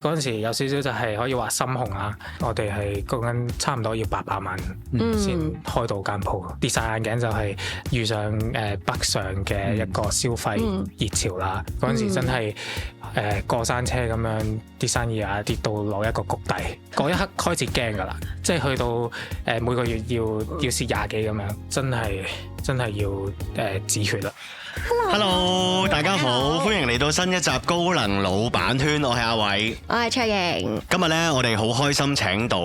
嗰陣時有少少就係可以話心紅啦。我哋係講緊差唔多要800萬先開到間鋪。跌晒眼鏡就係遇上北上嘅一個消費熱潮啦。嗰陣時真係過山車咁樣啲生意啊跌到落一個谷底。嗰一刻開始驚㗎啦，即係去到每個月要蝕20幾咁樣，真係要止血啦。Hello， 大家好，歡迎嚟到新一集高能老闆圈，我係阿偉，我係卓瑩。今日呢，我哋好開心請到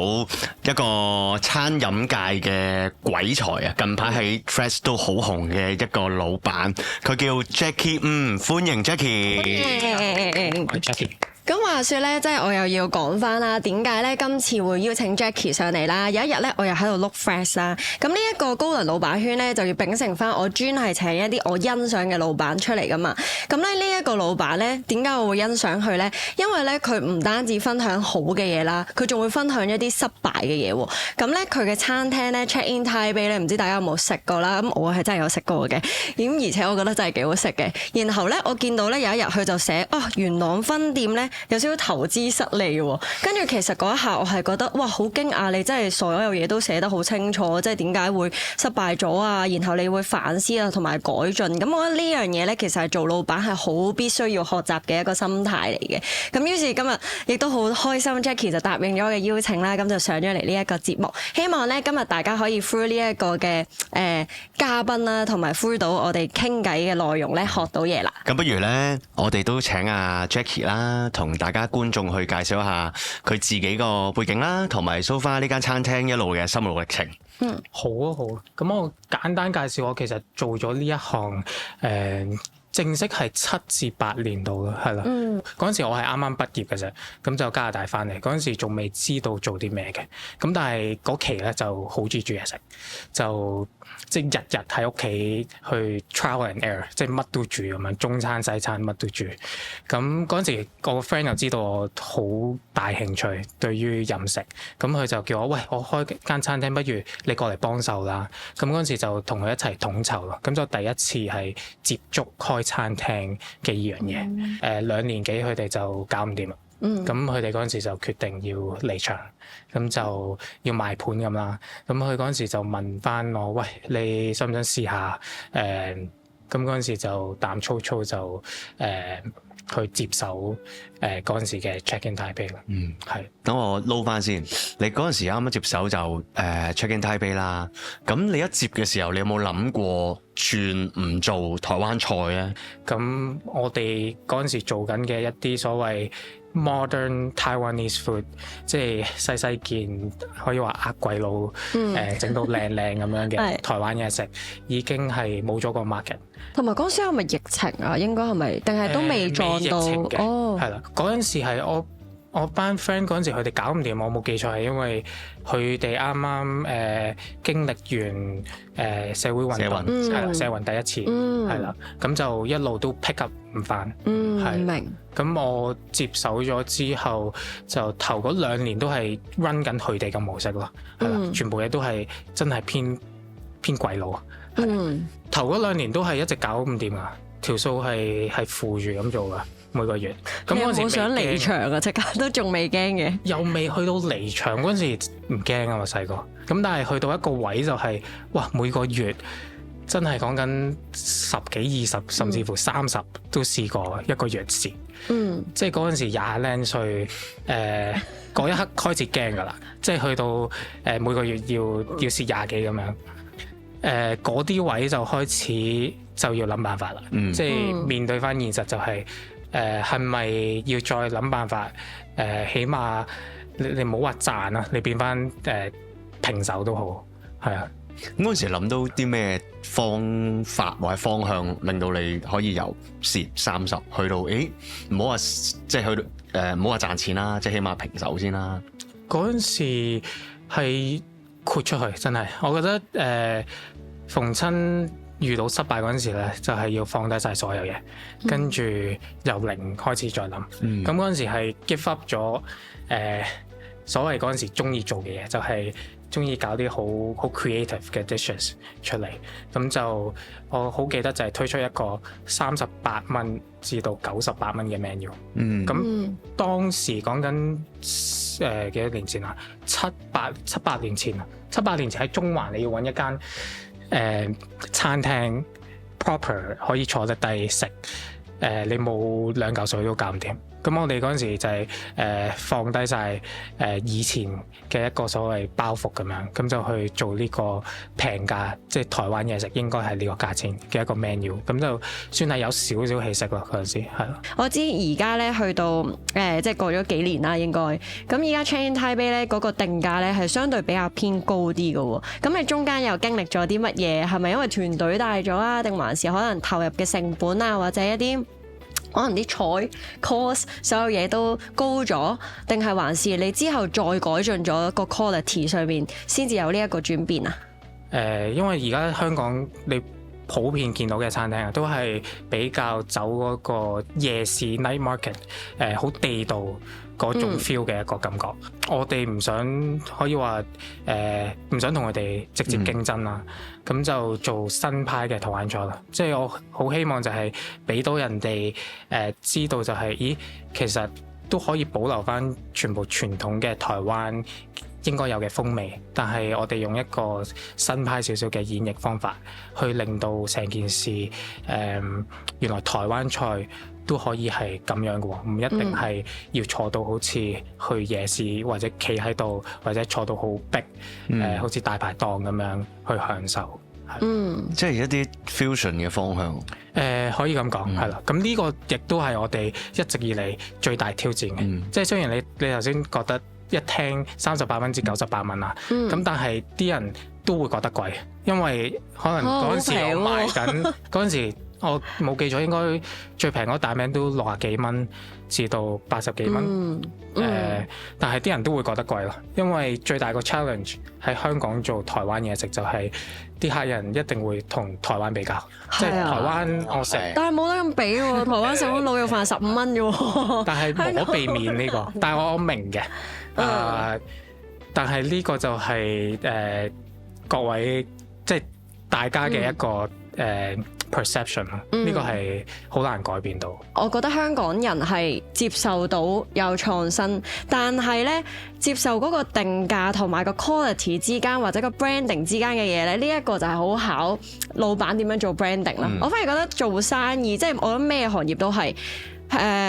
一個餐飲界嘅鬼才啊，近排喺 Threads 都好紅嘅一個老闆，佢叫 Jackie，歡迎 Jackie。我係 Jackie。咁話說咧，即係我又要講翻啦，點解咧今次會邀請 Jackie 上嚟啦？有一日咧，我又喺度 look Threads 啦。咁呢一個高能老闆圈咧，就要秉承翻我專係請一啲我欣賞嘅老闆出嚟噶嘛。咁咧呢一個老闆咧，點解我會欣賞佢咧？因為咧佢唔單止分享好嘅嘢啦，佢仲會分享一啲失敗嘅嘢喎。咁咧佢嘅餐廳咧 Check In Taipei 咧，唔知大家有冇食過啦？咁我係真係有食過嘅，咁而且我覺得真係幾好食嘅。然後咧我見到咧有一日佢就寫元朗分店咧，有少少投資失利喎，跟住其實嗰一下我係覺得哇好驚訝，你真係所有嘢都寫得好清楚，即係點解會失敗咗啊？然後你會反思啊，同埋改進。咁我覺得呢樣嘢咧，其實係做老闆係好必須要學習嘅一個心態嚟嘅。咁於是今日亦都好開心 Jackie 就答應咗我嘅邀請啦，咁就上咗嚟呢一個節目。希望咧今日大家可以 through 呢一個嘅嘉賓啦，同埋 through 到我哋傾偈嘅內容咧，學到嘢啦。咁不如咧，我哋都請阿 Jackie 啦，同大家觀眾去介紹一下佢自己個背景啦，同埋 so far 呢間餐廳一路嘅心路歷程。好啊好啊，咁我簡單介紹我其實做咗呢一行正式係7至8年度啦，係啦。嗰陣時我係啱啱畢業嘅啫，咁就加拿大翻嚟。嗰陣時仲未知道做啲咩嘅，咁但係嗰期咧就好中意煮嘢食，就即係日日喺屋企去 trial and error， 即係乜都煮咁樣，中餐西餐乜都煮。咁嗰陣時我個 friend 又知道我好大興趣對於飲食，咁佢就叫我喂，我開間餐廳，不如你過嚟幫手啦。咁嗰陣時就同佢一齊統籌咯。咁就第一次係接觸開餐廳嘅依樣嘢。2年幾佢哋就搞唔掂啦。咁佢哋嗰陣時就決定要離場，咁就要賣盤咁啦。咁佢嗰陣時就問翻我，喂，你想唔想試下？咁嗰陣時就膽粗粗就去接手嗰陣時嘅 Check In Taipei 啦。係。等我撈翻先，你嗰陣時啱啱接手就Check In Taipei 啦。咁你一接嘅時候，你有冇諗過轉唔做台灣菜咧？咁我哋嗰陣時做緊嘅一啲所謂 modern Taiwanese food， 即係細細件可以話呃鬼佬整到靚靚咁樣嘅台灣嘢食，已經係冇咗個 market。同埋嗰陣時係咪疫情啊？應該係咪？定係都未撞到？係啦，嗰陣時係我班 friend 嗰陣時佢哋搞唔掂，我冇記錯係因為佢哋啱啱經歷完社會運動，係啦，社運第一次，係啦，咁就一路都 pick up 唔翻，係明。咁我接手咗之後，就頭嗰2年都係 run 緊佢哋嘅模式咯，係啦，全部嘢都係真係偏鬼佬，頭嗰2年都係一直搞唔掂啊，條數係負住咁做噶。每個月，咁嗰陣時好想離場啊！即刻都仲未驚嘅，又未去到離場嗰陣時唔驚啊嘛細個，咁但係去到一個位就係、哇每個月真係講緊10幾20甚至乎30都試過一個月蝕，即係嗰陣時20零歲，嗰一刻開始驚噶啦，即係去到每個月要蝕20幾咁樣，嗰啲位就開始就要諗辦法啦，即係面對翻現實就係、係咪要再諗辦法？起碼你唔好話賺啊，你變翻平手都好，係啊。嗰陣時諗到啲咩方法或者方向，令到你可以由蝕30去到唔好話即係去到唔好話賺錢啦，即係起碼平手先啦。嗰陣時係豁出去，真係我覺得逢親遇到失敗嗰陣時咧，就係要放低晒所有嘢，跟住由零開始再諗。咁嗰陣時係 give up 咗所謂嗰陣時中意做嘅嘢，就係中意搞啲好 creative 嘅 dishes 出嚟。咁就我好記得就係推出一個38蚊至到98蚊嘅 menu。咁當時講緊幾多年前啊？七八年前啊！7、8年前喺中環你要揾一間餐廳 proper 可以坐得低食，你冇2嚿水都搞唔掂。咁我哋嗰陣時就係放低晒以前嘅一個所謂包袱咁樣，咁就去做呢個平價，即係台灣嘢食應該係呢個價錢嘅一個 menu，咁就算係有少少氣息咯嗰陣時，係咯。我知而家咧去到即係過咗幾年啦，應該咁而家 Chiang Thai Bay 咧嗰個定價咧係相對比較偏高啲嘅喎。咁你中間又經歷咗啲乜嘢？係咪因為團隊大咗啊？定還是可能投入嘅成本啊，或者一啲可能啲菜 cost 所有嘢都高咗，定係還是你之後再改進咗個 quality 上面，先至有呢一個轉變啊？因為而家香港你普遍見到嘅餐廳啊，都係比較走嗰個夜市 night market，好地道嗰種 feel 嘅一個感覺。我哋唔想可以話唔想同佢哋直接競爭啦，咁就做新派嘅台灣菜啦。即係我好希望就係俾到人哋知道就係，咦，其實都可以保留返全部傳統嘅台灣應該有嘅風味，但係我哋用一個新派少少嘅演繹方法，去令到成件事原來台灣菜都可以係咁樣嘅喎，唔一定係要坐到好似去夜市或者企喺度，或者坐到好逼，好似大排檔咁樣去享受。即係一啲 fusion 嘅方向。可以咁講，係啦。咁呢個亦都係我哋一直以嚟最大挑戰嘅。即係雖然你頭先覺得一聽38蚊至98蚊啊，咁但係啲人都會覺得貴，因為可能嗰陣時我賣緊嗰陣時。我冇記錯，應該最平嗰大名都60幾蚊至到80幾蚊。但係啲人都會覺得貴咯，因為最大個 challenge 喺香港做台灣嘢食就係啲客人一定會同台灣比較，即係台灣我食，但係冇得咁比喎，台灣食碗滷肉飯15蚊啫喎。但係無可避免呢個，但係我明嘅。但係呢個就係各位即係大家嘅一個perception 咯，呢個係好難改變到。我覺得香港人係接受到有創新，但係咧接受嗰個定價同埋個 quality 之間或者個 branding 之間嘅嘢咧，呢一個就係好考老闆點樣做 branding 啦。我反而覺得做生意，即係我諗咩行業都係。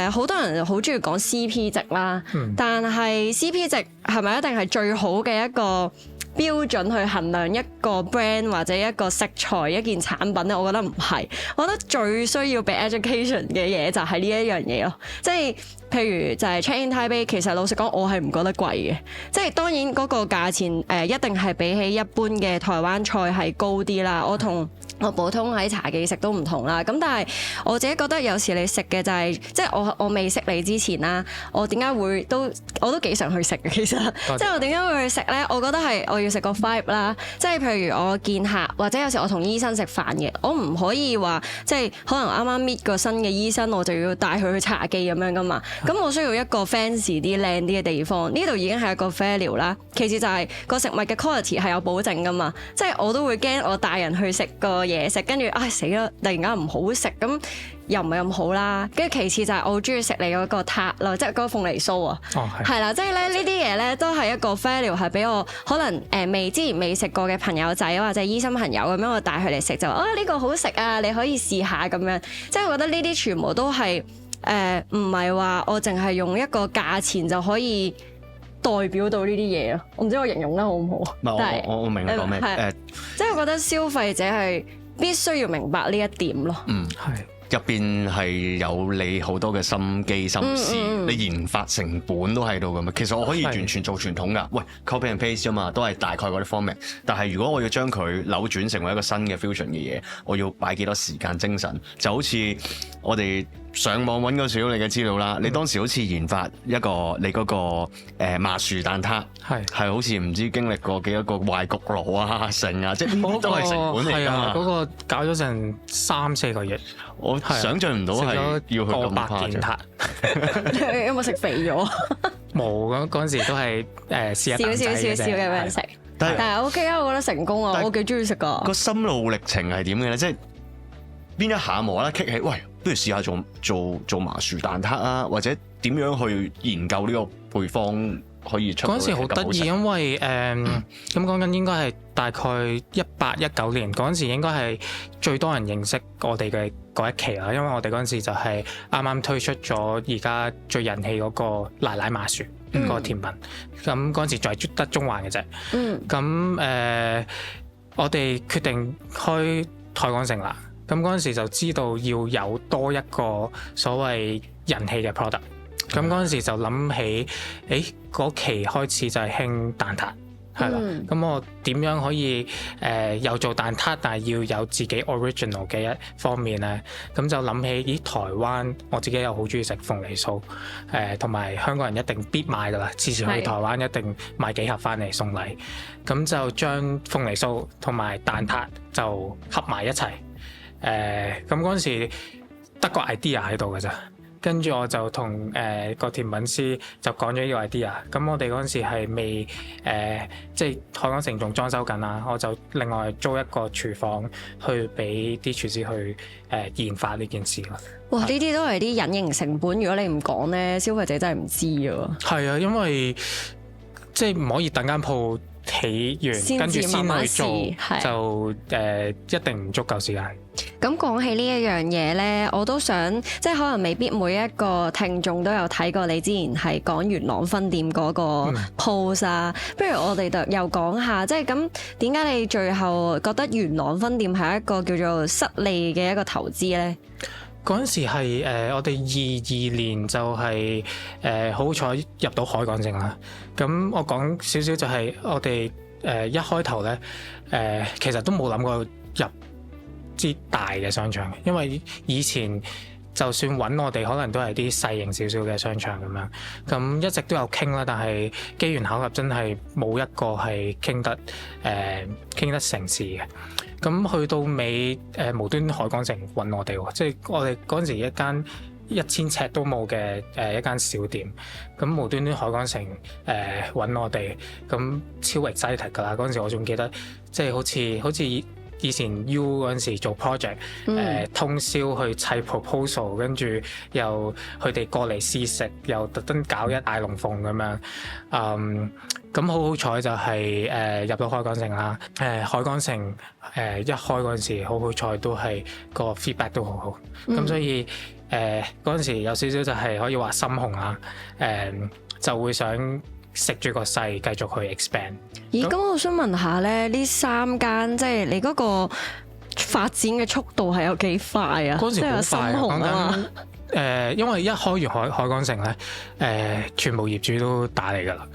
好多人好中意講 CP 值啦，但係 CP 值係咪一定係最好嘅一個標準去衡量一個 brand 或者一個食材一件產品咧？我覺得唔係，我覺得最需要俾 education 嘅嘢就係呢一樣嘢咯。即係譬如就係 Chiang Thai Bay，其實老實講我係唔覺得貴嘅，即係當然嗰個價錢一定係比起一般嘅台灣菜係高啲啦。我同我普通喺茶記食都唔同啦，咁但係我自己覺得有時你食嘅就係、即係我未識你之前啦，我點解會我都幾常去食嘅其實，即係我點解會去食咧？我覺得係我要食個 vibe 啦，即係譬如我見客或者有時我同醫生食飯嘅，我唔可以話即係可能啱啱 meet 個新嘅醫生，我就要帶佢去茶記咁樣噶嘛，咁我需要一個 fancy 啲靚啲嘅地方，呢度已經係一個 failure 啦。其次就係個食物嘅 quality 係有保證噶嘛，即係我都會驚我帶人去食個嘢食，跟住死啦！突然間唔好食，咁又唔係咁好啦。跟住其次就係我好中意食你嗰個塔咯，即係嗰個鳳梨酥啊。係啦，即係咧呢啲嘢咧都係一個 value，係俾我可能之前未食過嘅朋友仔或者醫生朋友咁樣，我帶佢嚟食就話呢個好食啊，你可以試下咁樣。即係我覺得呢啲全部都係唔係話我淨係用一個價錢就可以代表到呢啲嘢咯。我唔知我形容得好唔好？唔係我明你講咩？即係我覺得消費者係必須要明白呢一點咯。係入邊係有你好多嘅心機心思，你研發成本都喺度㗎嘛。其實我可以完全做傳統㗎，喂 copy and paste 啫嘛，都係大概嗰啲 format。但係如果我要將佢扭轉成為一個新嘅 fusion 嘅嘢，我要擺幾多時間精神？就好似我哋上網揾個少你嘅資料啦，你當時好似研發一個你嗰個麻薯蛋撻，係好似唔知經歷過幾多個壞焗爐啊、成啊，即係都係成本嚟㗎嘛。嗰個搞咗成3-4個月，我想像唔到係要去咁誇張。有冇食肥咗？冇，嗰陣時都係試下蛋仔嘅啫。少嘅俾人食。但係 OK 啊，我覺得成功啊，但係我幾中意食噶。個心路歷程係點嘅咧？即係邊一下無啦啦棘起，喂，不如試下做麻薯蛋撻啊，或者點樣去研究呢個配方可以出到嚟嗰陣時好得意，因為咁講緊應該係大概18-19年嗰陣時，應該係最多人認識我哋嘅嗰一期啦。因為我哋嗰陣時就係啱啱推出咗而家最人氣嗰個奶奶麻薯嗰個甜品。咁嗰陣時就係得中環嘅啫。咁我哋決定開海港城啦。咁嗰陣時就知道要有多一個所謂人氣嘅 product。咁嗰陣時就諗起，嗰期開始就係興蛋撻，係啦。咁我點樣可以又做蛋撻，但係要有自己 original 嘅一方面咧？咁就諗起，台灣我自己又好中意食鳳梨酥，同埋香港人一定必買噶啦，次次去台灣一定買幾盒翻嚟送禮。咁就將鳳梨酥同埋蛋撻就合埋一齊。咁嗰陣時得個 idea 喺度㗎咋。跟住我就同個甜品師就講咗呢個 idea。咁我哋嗰陣時係未即係海港城仲裝修緊啦，我就另外租一個廚房去俾啲廚師去研發呢件事咯。哇！呢啲都係啲隱形成本，如果你唔講咧，消費者真係唔知㗎。係啊，因為即係唔可以等間鋪起完，跟住先去做，就一定唔足夠時間。咁講起呢一樣嘢呢，我都想即係可能未必每一個聽眾都有睇過你之前係講元朗分店嗰個 post 啊。不如我哋又講下，即係咁點解你最後覺得元朗分店係一個叫做失利嘅一個投資呢？嗰陣時係我哋22年就係好彩入到海港城啦。咁我講少少就係我哋一開頭呢，其實都冇諗過入啲大嘅商場，因為以前就算揾我哋，可能都係啲細型少少嘅商場咁樣。咁一直都有傾啦，但係機緣巧合真係冇一個係傾得成事嘅。咁去到尾無端海港城揾我哋喎，即係我哋嗰陣時一間1000尺都冇嘅一間小店，咁無端端海港城揾我哋，咁超 excited 㗎啦！嗰陣時我仲記得，即係好似以前 U 嗰陣時做 project，通宵去砌 proposal， 跟住又佢哋過嚟試食，又特登搞一大龍鳳咁樣。咁好彩就係入到海港城啦。海港城一開嗰陣時，好彩都係個 feedback 都好好。咁所以嗰陣時有少少就係可以話心紅啦。就會想食住個勢繼續去 expand。咦？咁我想問下咧，呢3間即係你嗰個發展嘅速度係有幾快啊？嗰陣時好快，講緊因為一開完海港城咧，全部業主都打嚟㗎啦。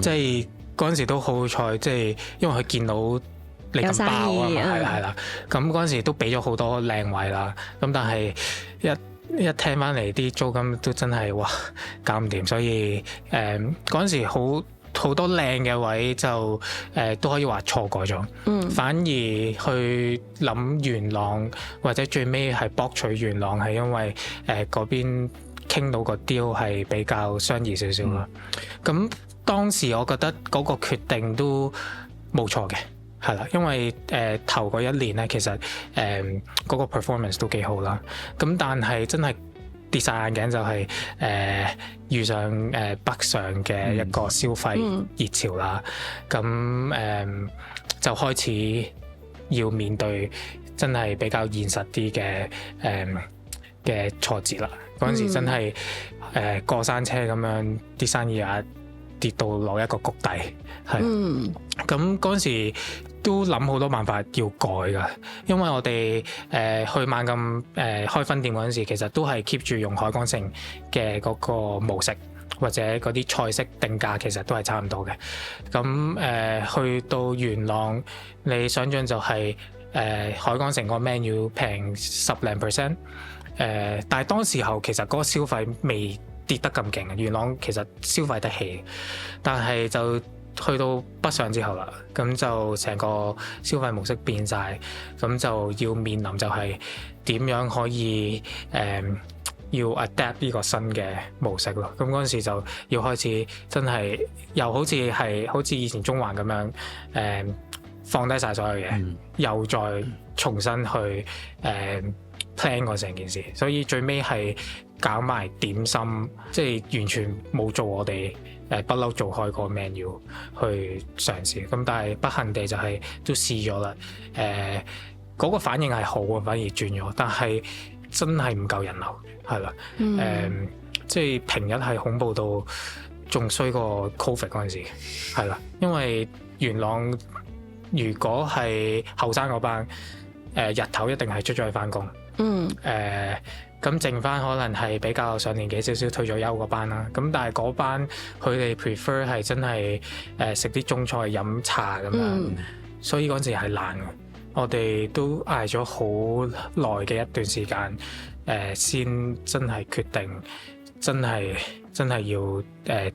即係嗰陣時都好彩，即係因為佢見到你咁爆啊嘛，係啦。咁嗰陣時都俾咗好多靚位啦。咁但係一聽翻嚟啲租金都真係哇搞唔掂，所以嗰陣時好多靚嘅位就都可以話錯過咗。反而去諗元朗或者最尾係博取元朗，係因為嗰邊傾到個 deal 係比較相宜少少啦。咁當時我覺得嗰個決定都冇錯嘅。係啦，因為頭嗰1年咧，其實嗰個 performance 都幾好啦。咁但係真係跌晒眼鏡就係遇上北上嘅一個消費熱潮啦。咁就開始要面對真係比較現實啲嘅挫折啦。嗰陣時真係過山車咁樣，啲生意啊跌到落一個谷底。係咁嗰陣時都諗好多辦法要改㗎，因為我哋去猛咁開分店嗰陣時，其實都係 keep 住用海港城嘅嗰個模式，或者嗰啲菜式定價其實都係差唔多嘅。咁去到元朗，你想象就係海港城個 menu 平10零%，但係當時候其實嗰個消費未跌得咁勁，元朗其實消費得起，但係就去到北上之後啦，咁就成個消費模式變晒，咁就要面臨就係點樣可以要 adapt 呢個新嘅模式咯。咁嗰陣時就要開始真係又好似以前中環咁樣放低晒所有嘢，又再重新去plan 過成件事。所以最尾係搞埋點心，即係完全冇做我哋不嬲做開個 menu 去嘗試。咁但係不幸地就係都試咗啦。嗰個反應係好啊，反而轉咗，但係真係唔夠人流，係啦。即係平日係恐怖到仲衰過 Covid 嗰陣時，係啦。因為元朗如果係後生嗰班，日頭一定係出咗去返工。咁剩翻可能係比較上年紀少少退咗休嗰班啦。咁但係嗰班佢哋 prefer 係真係食啲中菜飲茶咁樣，所以嗰陣時係難嘅。我哋都捱咗好耐嘅一段時間，先真係決定真係要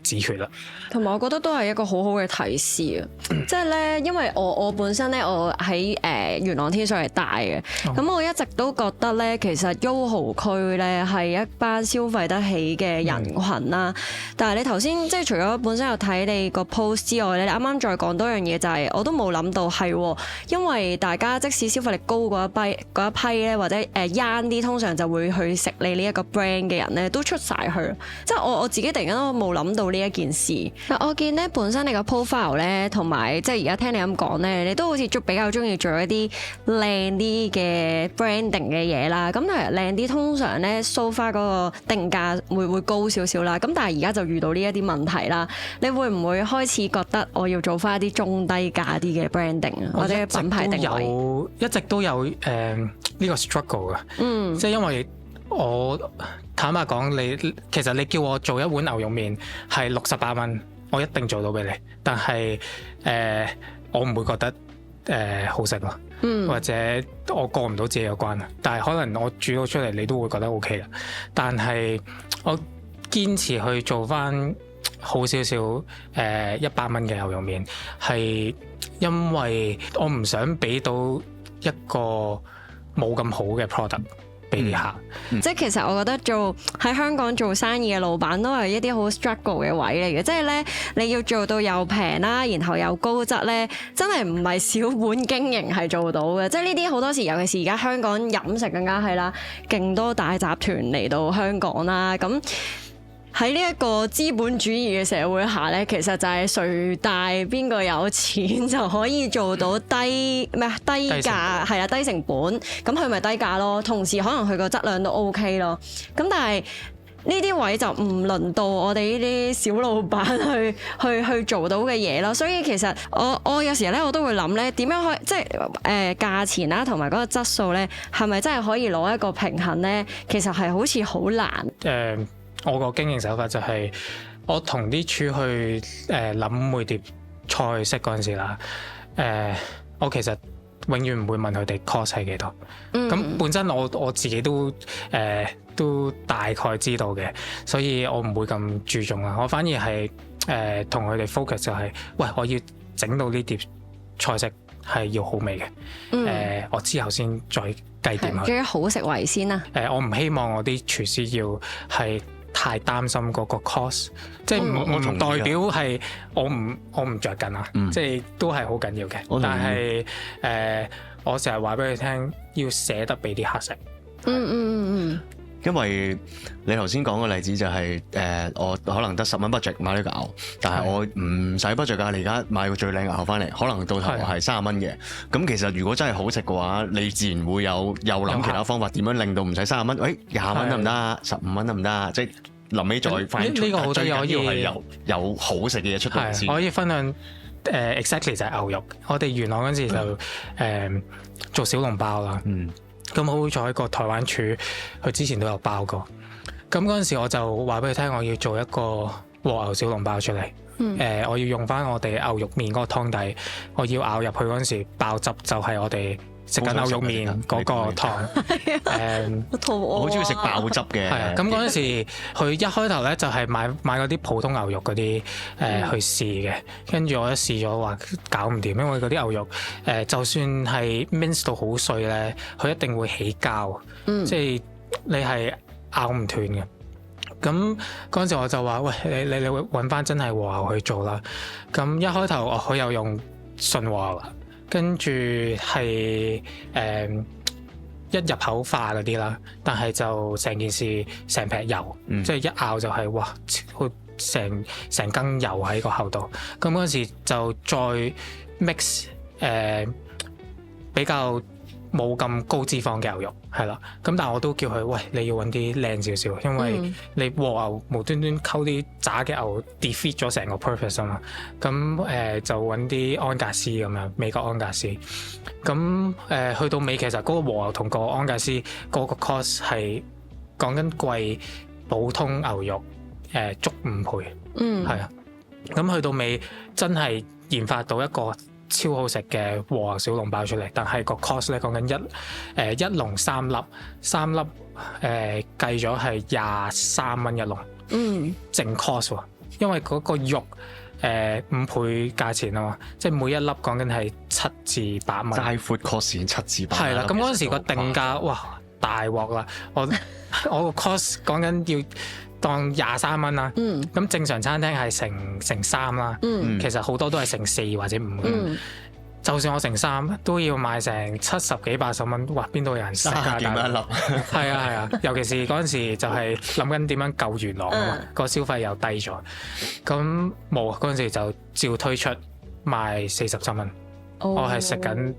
止血啦。同埋我覺得都係一個好好嘅提示啊！即係咧，因為我本身咧，我喺元朗天水圍大嘅，咁我一直都覺得咧，其實 YOHO 區咧係一班消費得起嘅人群啦。但係你頭先即係除咗本身有睇你個 post 之外咧，你啱啱再講多樣嘢就係，我都冇諗到係，因為大家即使消費力高嗰一批咧，或者啱啲，通常就會去食你呢一個 brand 嘅人咧，都出晒去。即係我自己突然間都冇諗到呢一件事。嗱，我見咧本身你個 profile 咧，同埋即係而家聽你咁講咧，你都好似比較中意做一啲靚啲嘅 branding 嘅嘢啦。咁但係靚啲通常咧 so far 嗰個定價會高少少啦。咁但係而家就遇到呢一啲問題啦。你會唔會開始覺得我要做翻一啲中低價啲嘅 branding 啊，或者品牌定位？一直都有呢個 struggle 嘅。即係因為我坦白講，其實你叫我做一碗牛肉麵係68蚊，我一定做到俾你。但係我唔會覺得好食咯，或者我過唔到自己嘅關。但係可能我煮到出嚟，你都會覺得 OK 啦。但係我堅持去做翻好少少100蚊嘅牛肉麵，係因為我唔想俾到一個冇咁好嘅 product。俾啲客，即係其實我覺得喺香港做生意嘅老闆都係一啲好 struggle 嘅位嚟嘅，即係咧你要做到又平啦，然後又高質咧，真係唔係小本經營係做到嘅。即係呢啲好多時，尤其是而家香港飲食更加係啦，勁多大集團嚟到香港啦，咁。喺呢一個資本主義嘅社會下咧，其實就係誰大邊個有錢就可以做到低價係啦，低成本，咁佢咪低價咯。同時可能佢個質量都 OK 咯。咁但係呢啲位就唔輪到我哋呢啲小老闆去做到嘅嘢咯。所以其實我有時咧我都會諗咧，點樣可以即係價錢啦同埋嗰個質素咧，係咪真係可以攞一個平衡咧？其實係好似好難。我個經營手法就係我同啲廚去諗每碟菜式嗰陣時啦，我其實永遠唔會問佢哋 cost 係幾多。咁本身我自己都大概知道嘅，所以我唔會咁注重啦。我反而係同佢哋 focus 就係，喂，我要整到呢碟菜式係要好味嘅。我之後先再計點佢。最好食為先啦。我唔希望我啲廚師要係太擔心嗰個 cost， 即係唔代表係我唔着緊啊，即係都係好緊要嘅。但係我成日話俾佢聽，要捨得俾啲客食。因為你頭先講嘅例子就係我可能得10蚊 budget 買呢個牛，但係我唔使 budget 㗎。你而家買個最靚牛翻嚟，可能到頭係30蚊嘅。咁其實如果真係好食嘅話，你自然會又諗其他方法點樣令到唔使30蚊？喂，20蚊得唔得？15蚊得唔得？即係臨尾再翻出。呢個好重要，係有好食嘅嘢出到嚟先。我可以分享exactly 就係牛肉。我哋元朗嗰陣時就做小籠包啦。咁好彩個台灣廚佢之前都有包過，咁嗰陣時我就話俾佢聽，我要做一個和牛小籠包出嚟。我要用翻我哋牛肉麵嗰個湯底，我要咬入去嗰陣時爆汁，就係我哋食緊牛肉麵嗰個湯。我好中意食爆汁嘅。係啊，咁嗰陣時佢一開頭咧就係買嗰啲普通牛肉嗰啲去試嘅，跟住我一試咗話搞唔掂，因為嗰啲牛肉就算係 mince 到好碎咧，佢一定會起膠。即係你係咬唔斷嘅。咁嗰陣時我就話：喂，你揾翻真係和牛去做啦。咁一開頭佢又用純和牛啦，跟住係一入口化嗰啲啦，但係就成件事成劈油，即係一咬就係哇，好成羹油喺個口度。咁嗰陣時就再 mix 比較冇咁高脂肪嘅牛肉，係啦。咁但係我都叫佢，喂，你要揾啲靚少少，因為你和牛無端端溝啲炸嘅牛 defeat 咗成個 purpose 啊嘛。咁就揾啲安格斯咁樣，美國安格斯。咁去到尾其實嗰個和牛同個安格斯嗰個 cost 係講緊貴普通牛肉足5倍，係啊。咁去到尾真係研發到一個超好食嘅和牛小籠包出嚟，但係個 cost 咧講緊一籠3粒計咗係23蚊一籠，淨 cost 喎，因為嗰個肉5倍價錢啊嘛，即係每一粒講緊係7至8蚊。齋 food cost 7至8。係啦，咁嗰陣時個定價哇大鑊啦，我個 cost 講緊要當23蚊啦，咁正常餐廳係乘3啦，其實好多都係乘4或者5嘅。就算我乘3都要賣成70幾80蚊，哇！邊度有人食啊？幾蚊一粒？係啊，尤其是嗰陣時就係諗緊點樣救元朗啊嘛，個消費又低咗，咁冇嗰陣時就照推出賣47蚊，我係食緊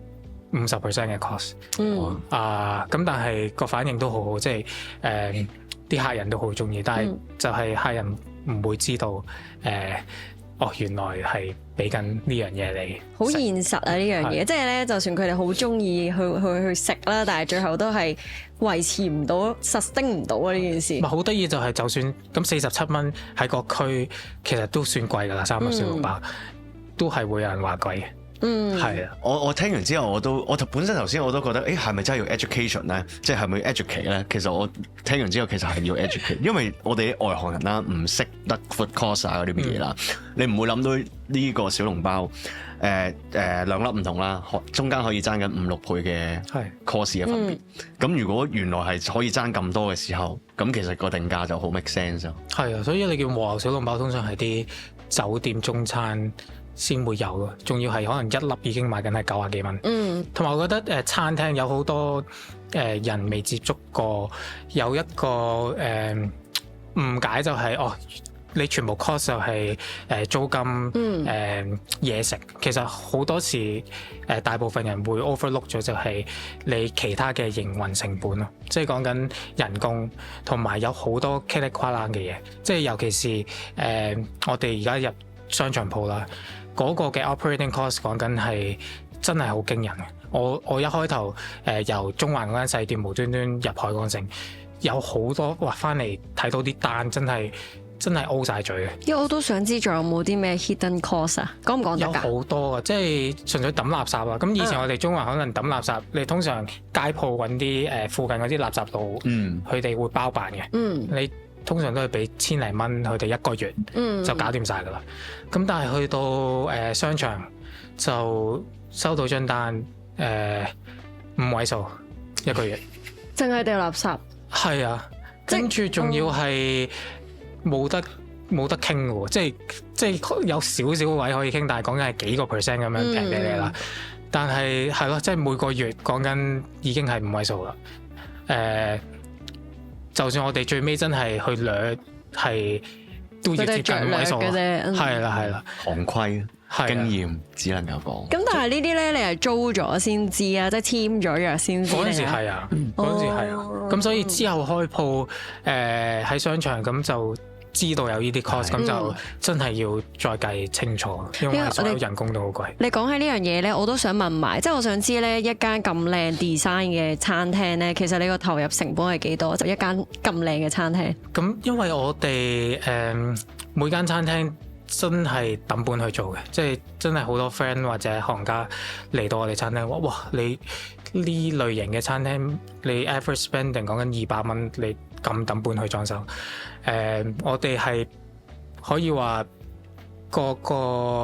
50% 嘅 cost，咁但係個反應都好好，即係啲客人都好中意，但係就係客人唔會知道原來係俾緊呢樣嘢你。好現實啊呢樣嘢，即係咧，就算佢哋好中意去食啦，但係最後都係維持唔到、sustain唔到啊呢件事。好得意就係，就算咁47蚊喺個區，其實都算貴㗎啦，3粒小籠包都係會有人話貴嘅。係啊，我聽完之後我本身頭先我都覺得，係咪真係要 education 咧？即係咪 educate 咧？其實我聽完之後其實係要 educate，因為我哋啲外行人啦，唔識得 food cost 啊嗰啲乜嘢啦，你唔會諗到呢個小籠包2粒唔同啦，中間可以爭緊5-6倍嘅 cost 嘅分別。咁如果原來係可以爭咁多嘅時候，咁其實個定價就好 make sense 咯。係啊，所以你叫和牛小籠包通常係啲酒店中餐先會有咯，仲要係可能一粒已經賣緊係90幾蚊。同埋我覺得餐廳有好多人未接觸過，有一個誤解就係你全部 cost 就係租金嘢食，其實好多時大部分人會 overlook 咗就係你其他嘅營運成本咯，即係講緊人工同埋有好多噼里呱啦嘅嘢，即係尤其是我哋而家入商場鋪啦。嗰個嘅 operating cost 講緊係真係好驚人嘅。我一開頭由中環嗰間細店無端端入海港城，有好多哇翻嚟睇到啲單真係 O 晒嘴嘅。因為我都想知仲有冇啲咩 hidden cost 啊？講唔講得㗎？有好多啊，即係純粹抌垃圾啦。咁以前我哋中環可能抌垃圾，你通常街鋪揾啲附近嗰啲垃圾佬，佢哋會包辦嘅。你通常都係俾1000零蚊，佢哋1個月就搞掂晒噶啦。咁但係去到商場就收到張單5位數1個月，淨係掉垃圾。係啊，跟住仲要係冇得傾嘅喎，即係有少少位可以傾，但係講緊係幾個 percent 咁樣平俾你啦。但係係咯，即係每個月講緊已經係5位數啦。就算我哋最尾真係去掠，係都要接近5位數嘅啫。係啦，行規經驗只能夠講。咁但係呢啲咧，你係租咗先知啊，即係簽咗約先知。嗰陣時係啊，咁所以之後開鋪喺商場咁就知道有呢啲 cost，咁就真係要再計清楚，因為所有人工都好貴。你講起呢樣嘢咧，我都想問埋，即係我想知咧，一間咁靚 design 嘅餐廳咧，其實你個投入成本係幾多？就一間咁靚嘅餐廳。咁因為我哋每間餐廳真係抌本去做嘅，即係真係好多 friend 或者行家嚟到我哋餐廳話：哇，你呢類型嘅餐廳，你 average spending 講緊200蚊，你咁抌本去裝修。我哋係可以話個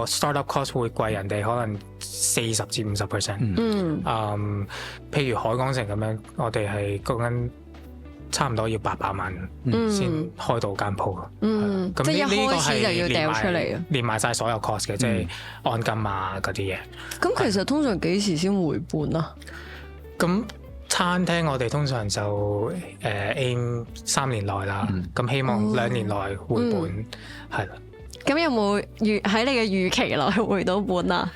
startup cost 會貴人哋可能40至50%。譬如海港城咁樣，我哋係講緊差唔多要800萬先開到間鋪。咁即係一開始就要掉出嚟嘅，連埋晒所有 cost 嘅，即係按金啊嗰啲嘢。咁其實通常幾時先回本啊？咁餐廳我哋通常就aim 3年內啦，咁希望2年內回本，係啦。咁有冇喺你嘅預期內回到本啊？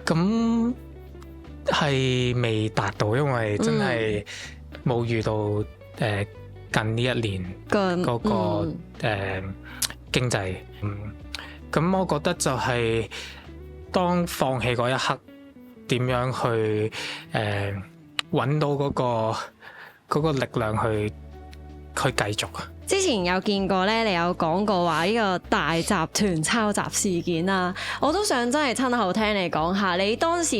咁係未達到，因為真係冇遇到近呢一年嗰個經濟。咁我覺得就係當放棄嗰一刻，點樣去揾到嗰個力量去繼續啊！之前有見過咧，你有講過話呢個大集團抄襲事件啦，我都想真係親口聽你講下，你當時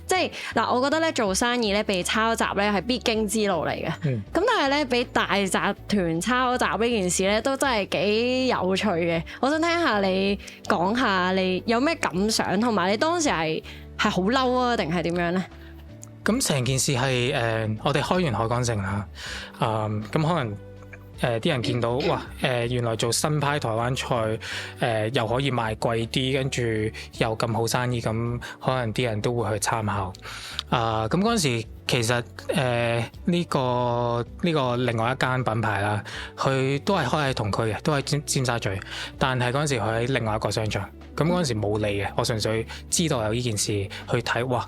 即係嗱，我覺得咧做生意咧被抄襲咧係必經之路嚟嘅，咁但係咧俾大集團抄襲呢件事咧都真係幾有趣嘅，我想聽下你講下你有咩感想，同埋你當時係好嬲啊，定係點樣咧？咁成件事係我哋開完海港城啦，咁可能啲人見到哇原來做新派台灣菜又可以賣貴啲，跟住又咁好生意，咁可能啲人都會去參考。咁嗰陣時其實呢個另外一間品牌啦，佢都係開喺同區嘅，都喺尖沙咀，但係嗰陣時佢喺另外一個商場。咁嗰陣時冇理嘅，我純粹知道有呢件事去睇，哇！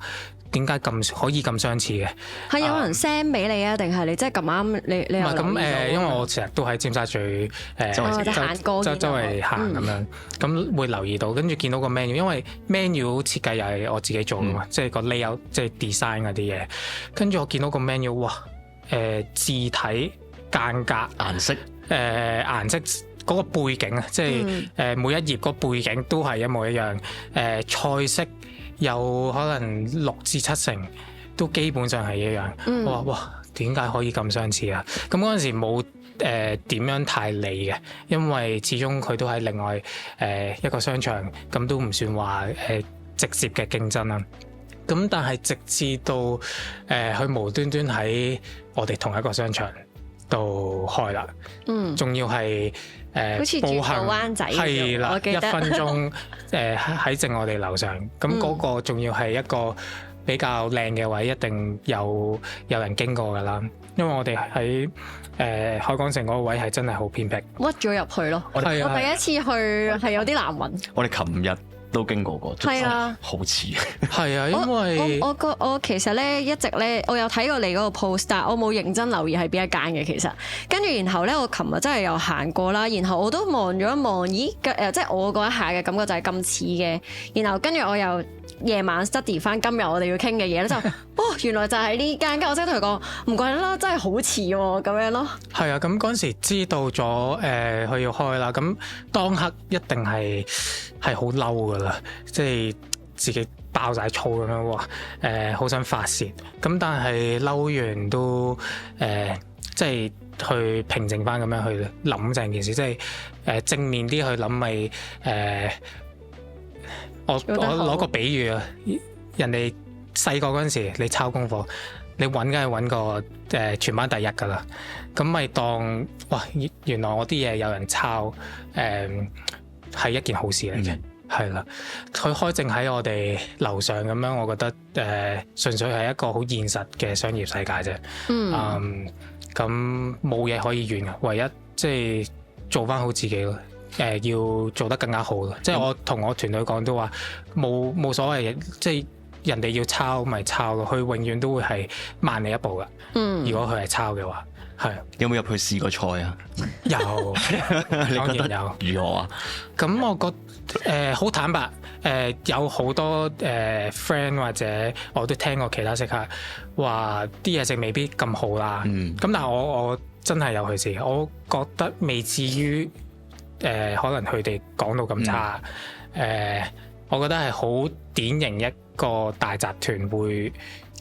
點解可以咁相似嘅？係有人 send 俾你啊？定係你真係咁啱？你唔係咁因為我成日都喺尖沙咀周圍行咁樣，咁會留意到，跟住見到個 menu，因為 menu 設計又係我自己做㗎嘛，即係個 layout，即係 design 嗰啲嘢。跟住我見到個 menu，哇！字體、間隔、顏色嗰個背景啊，即係每一頁個背景都係一模一樣。菜式有可能6至7成都基本上係一樣。我話哇，點解可以咁相似啊？咁嗰陣時冇點樣太理嘅，因為始終佢都係另外一個商場，咁都唔算話直接嘅競爭啦。咁但係直至到佢無端端喺我哋同一個商場度開啦，仲要係好似住後灣仔係啦，1分鐘喺正我哋樓上，咁嗰個仲要係一個比較靚嘅位，一定有人經過噶啦，因為我哋喺海港城嗰個位係真係好偏僻，屈咗入去咯。我第一次去係有啲難揾。我哋琴日都經過過，係啊，好似係啊，因為我其實咧一直咧，我有睇過你嗰個 post， 但我冇認真留意係邊一間嘅其實。跟住然後咧，我琴日真係又行過啦，然後我都望咗一望，咦即係我嗰一下嘅感覺就係咁似嘅。然後跟住我又夜晚 study 翻今日我哋要傾嘅嘢咧，就原來就係呢間。跟住我即刻同佢講，唔怪得啦，真係好似喎咁樣咯。係啊，咁嗰陣時知道咗佢要開啦，咁當刻一定係好嬲噶啦，即係自己爆晒粗咁樣喎，好想發泄。咁但係嬲完都即係去平靜翻咁樣去諗成件事，即係正面啲去諗咪我攞個比喻啊，人哋細個嗰陣時，你抄功課，你揾梗係揾個全班第一噶啦，咁咪當哇原來我啲嘢有人抄，係一件好事嚟嘅，係啦。佢開正喺我哋樓上咁樣，我覺得純粹係一個好現實嘅商業世界啫。咁冇嘢可以怨嘅，唯一即係做翻好自己咯。要做得更加好咯，即係我同我團隊講都話冇所謂嘅，即係人哋要抄咪抄咯，佢永遠都會係慢你一步噶。如果佢係抄嘅話，係有冇入去試過菜啊？有，你覺得如何啊？咁我覺得好坦白，有好多friend 或者我都聽過其他食客話啲嘢食未必咁好啦。咁但係我真係有去試，我覺得未至於。可能佢哋講到咁差，我覺得係好典型一個大集團會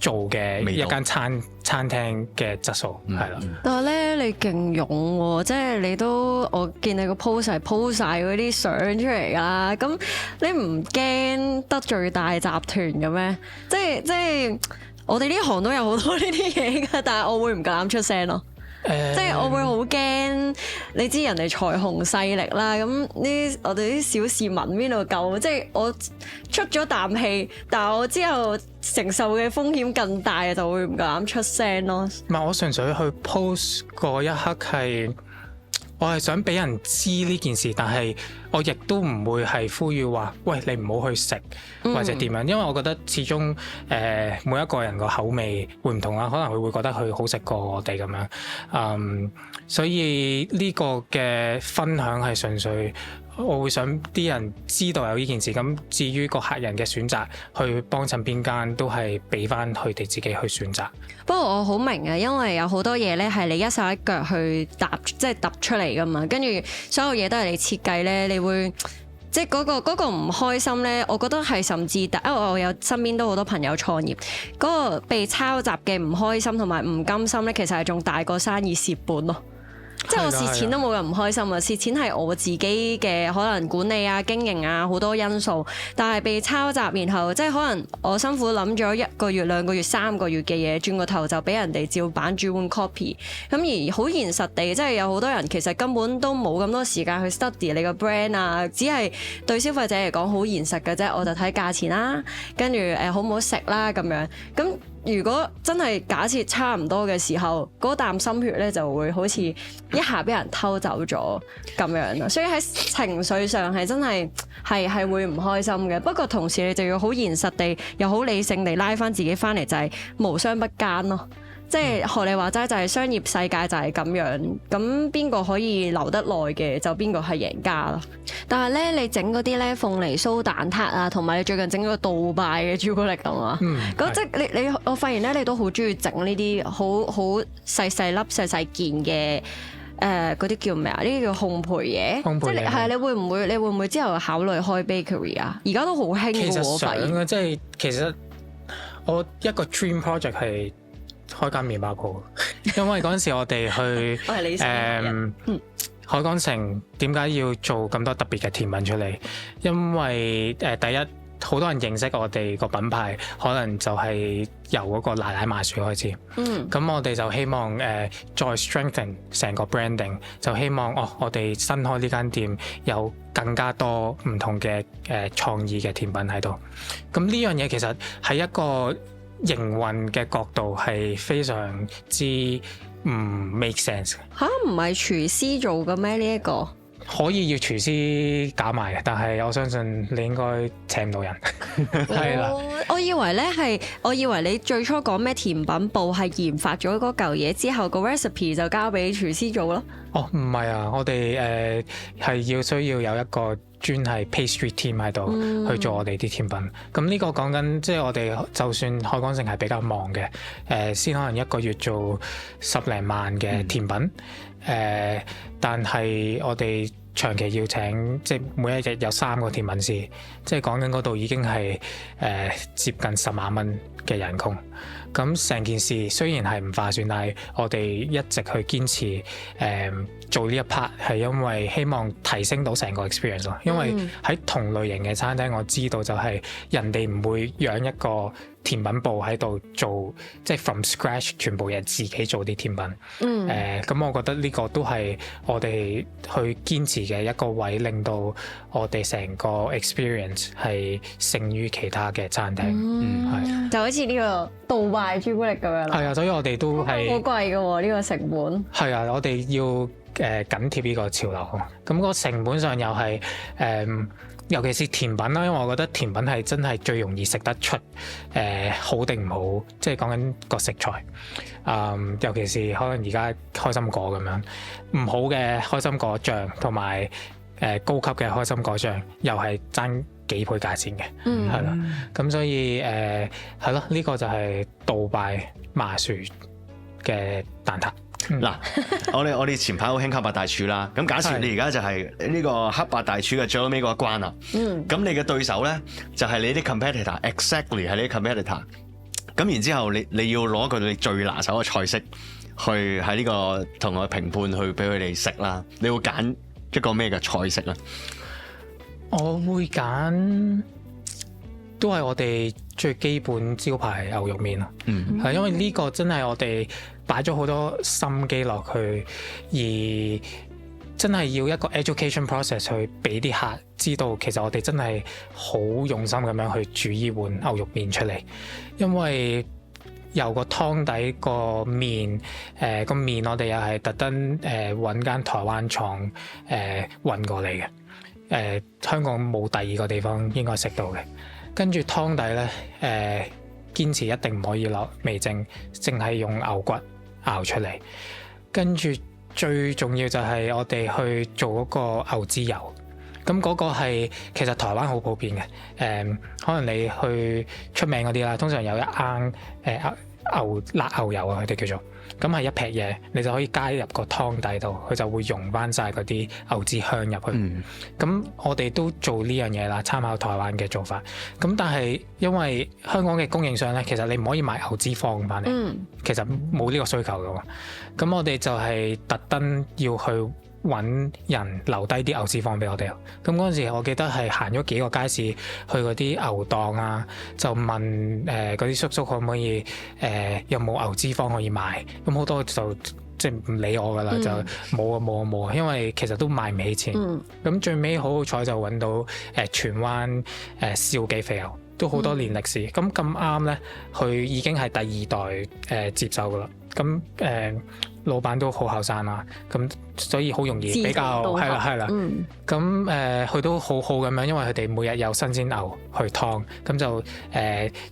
做嘅一間餐廳嘅質素，係啦。但係咧，你勁勇喎，即係你都我見你個 post 係 po 曬嗰啲相出嚟㗎，咁你唔驚得罪大集團嘅咩？即係我哋呢行都有好多呢啲嘢㗎，但係我會唔夠膽出聲咯。即係我會好驚，你知人哋財雄勢力啦，咁呢我哋啲小市民邊度夠？即係我出咗啖氣，但係我之後承受嘅風險更大，就會唔夠膽出聲咯。唔係，我純粹去 post 嗰一刻係，我係想俾人知呢件事，但係我亦都唔會係呼籲話，喂，你唔好去食或者點樣，因為我覺得始終每一個人個口味會唔同啦，可能佢會覺得佢好食過我哋咁樣，所以呢個嘅分享係純粹。我會想啲人知道有呢件事，咁至於個客人嘅選擇去幫襯邊間，都係俾翻佢哋自己去選擇。不過我好明啊，因為有好多嘢咧係你一手一腳去即係揼出嚟噶嘛，跟住所有嘢都係你設計咧，你會即係嗰個唔開心咧，我覺得係甚至因為我有身邊都好多朋友創業，嗰個被抄襲嘅唔開心同埋唔甘心咧，其實係仲大過生意蝕本咯。即係我蝕錢都冇人唔開心啊！蝕錢係我自己嘅可能管理啊、經營啊好多因素，但係被抄襲，然後即係可能我辛苦諗咗1個月、2個月、3個月嘅嘢，轉個頭就俾人哋照版煮碗 copy。咁而好現實地，即係有好多人其實根本都冇咁多時間去 study 你個 brand 啊，只係對消費者嚟講好現實嘅啫，我就睇價錢啦，跟住好唔好食啦咁樣咁。如果真係假設差唔多嘅時候，嗰啖心血咧就會好似一下俾人偷走咗咁樣咯，所以喺情緒上係真係會唔開心嘅。不過同時你就要好現實地又好理性地拉翻自己翻嚟，就係無商不奸咯。即係學你話齋，就係商業世界就係咁樣，咁邊個可以留得耐嘅就邊個係贏家咯。但係咧，你整嗰啲咧鳳梨酥蛋撻啊，同埋你最近整咗個杜拜嘅朱古力啊嘛，咁即係你我發現咧，你都好中意整呢啲好細細粒細細件嘅嗰啲叫咩啊？呢啲叫烘焙嘢，即係係你會唔會之後考慮開 bakery 啊？而家都好興喎，我發現。即係其實我一個 dream project 係開間麵包鋪，因為嗰陣時我哋去海港城點解要做咁多特別嘅甜品出嚟？因為第一好多人認識我哋個品牌，可能就係由嗰個奶奶麻薯開始。咁我哋就希望再 strengthen 成個 branding， 就希望我哋新開呢間店有更加多唔同嘅創意嘅甜品喺度。咁呢樣嘢其實係一個營運嘅角度係非常之唔 make sense 嘅。嚇，唔係廚師做嘅咩？呢一個可以要廚師搞埋嘅，但係我相信你應該請唔到人。係啦，我以為你最初講咩甜品部係研發咗嗰嚿嘢之後，個 recipe 就交俾廚師做咯。哦，唔係啊，我哋係需要有一個專係 pastry team 喺度去做我哋啲甜品。咁呢個講緊即係我哋就算海港城係比較忙嘅，先可能一個月做10零萬嘅甜品。但係我哋長期要請，即係每一日有3個甜品師，即係講緊嗰度已經係接近10萬蚊嘅人工。咁成件事雖然係唔划算，但係我哋一直去堅持做呢一 part 係因為希望提升到成個 experience 咯。因為喺同類型嘅餐廳，我知道就係人哋唔會養一個甜品部喺度做，即係 from scratch 全部嘢自己做啲甜品。咁我覺得呢個都係我哋去堅持嘅一個位，令到我哋成個 experience 係勝於其他嘅餐廳。係就好似呢個杜拜朱古力咁樣咯。係啊，所以我哋都係好貴嘅喎，呢個成本。係啊，我哋要緊貼呢個潮流。咁個成本上又係尤其是甜品啦，因為我覺得甜品係真係最容易食得出好定唔好，即係講緊個食材。尤其是可能而家開心果咁樣，唔好嘅開心果醬同埋高級嘅開心果醬，又係爭幾倍價錢嘅，係啦。咁所以係咯，呢個就係杜拜麻薯嘅蛋撻。嗱，我哋前排好興黑白大廚啦。咁假設你而家就係呢個黑白大廚嘅最尾嗰一關啦。咁你嘅對手咧就係你啲 competitor，exactly 係你啲 competitor。咁然之後你要攞佢哋最拿手嘅菜式去喺呢個同我評判去俾佢哋食啦。你會揀一個咩嘅菜式咧？我會揀都係我哋最基本招牌牛肉麵咯。係因為呢個真係我哋擺咗好多心機落去，而真係要一個 education process 去俾啲客知道，其實我哋真係好用心咁樣去煮呢碗牛肉麵出嚟，因為由個湯底個麵，個麵我哋又係特登揾間台灣廠運過嚟嘅，香港冇第二個地方應該食到嘅。跟住湯底咧，堅持一定唔可以落味精，淨係用牛骨熬出嚟。跟住最重要就係我哋去做嗰個牛脂油。咁嗰個係其實台灣好普遍嘅，可能你去出名嗰啲啦，通常有一罌辣牛油啊，佢哋叫做，咁係一劈嘢，你就可以加入個湯底度，佢就會溶翻晒嗰啲牛脂香入去。咁我哋都做呢樣嘢啦，參考台灣嘅做法。咁但係因為香港嘅供應商咧，其實你唔可以買牛脂肪翻嚟，其實冇呢個需求噶嘛。咁我哋就係特登要去揾人留低啲牛脂肪俾我哋。咁嗰陣時，我記得係行咗幾個街市，去嗰啲牛檔啊，就問嗰啲叔叔可唔可以有冇牛脂肪可以賣？咁好多就即係唔理我噶啦，就冇啊，因為其實都賣唔起錢。咁最尾好彩就揾到荃灣兆記肥牛，都好多年歷史。咁咁啱咧，佢已經係第二代接手噶啦。咁老闆都好後生啦，咁所以好容易比較係啦。咁佢都好好咁樣，因為佢哋每日有新鮮牛去燙，咁就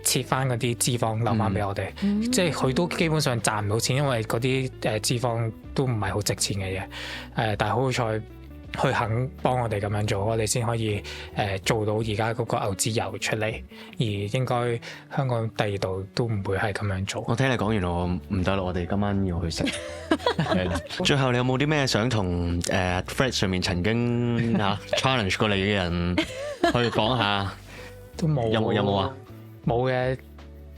切翻嗰啲脂肪留翻俾我哋。即係佢都基本上賺唔到錢，因為嗰啲脂肪都唔係好值錢嘅嘢。但係好好彩，佢肯幫我哋咁樣做，我哋先可以做到而家嗰個牛脂油出嚟，而應該香港第二度都唔會係咁樣做。我聽你講完，我唔得啦，我哋今晚要去食。最後你有冇啲咩想同Threads 上面曾經challenge 過你嘅人去講下？都冇。有冇啊？冇嘅。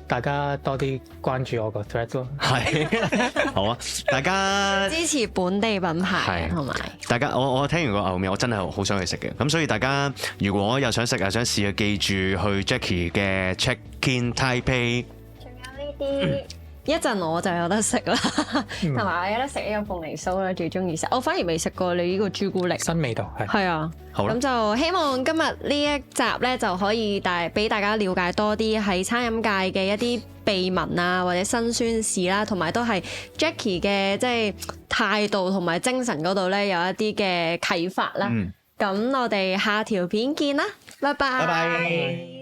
大家多啲關注我個 Threads 咯，係好啊！大家支持本地品牌同埋大家，我聽完個牛麵，我真係好想去食嘅。咁所以大家如果又想食又想試嘅，記住去 Jackie 嘅 Check In Taipei。仲有呢啲。一陣我就有得食啦，同埋我有得食呢個鳳梨酥啦，最中意食。我反而未食過你呢個朱古力新味道，係啊，好啦。咁就希望今日呢一集咧就可以俾大家了解多啲喺餐飲界嘅一啲秘聞啊，或者辛酸事啦，同埋都係 Jackie 嘅即係態度同埋精神嗰度咧有一啲嘅啟發啦。咁我哋下條片見啦，拜拜。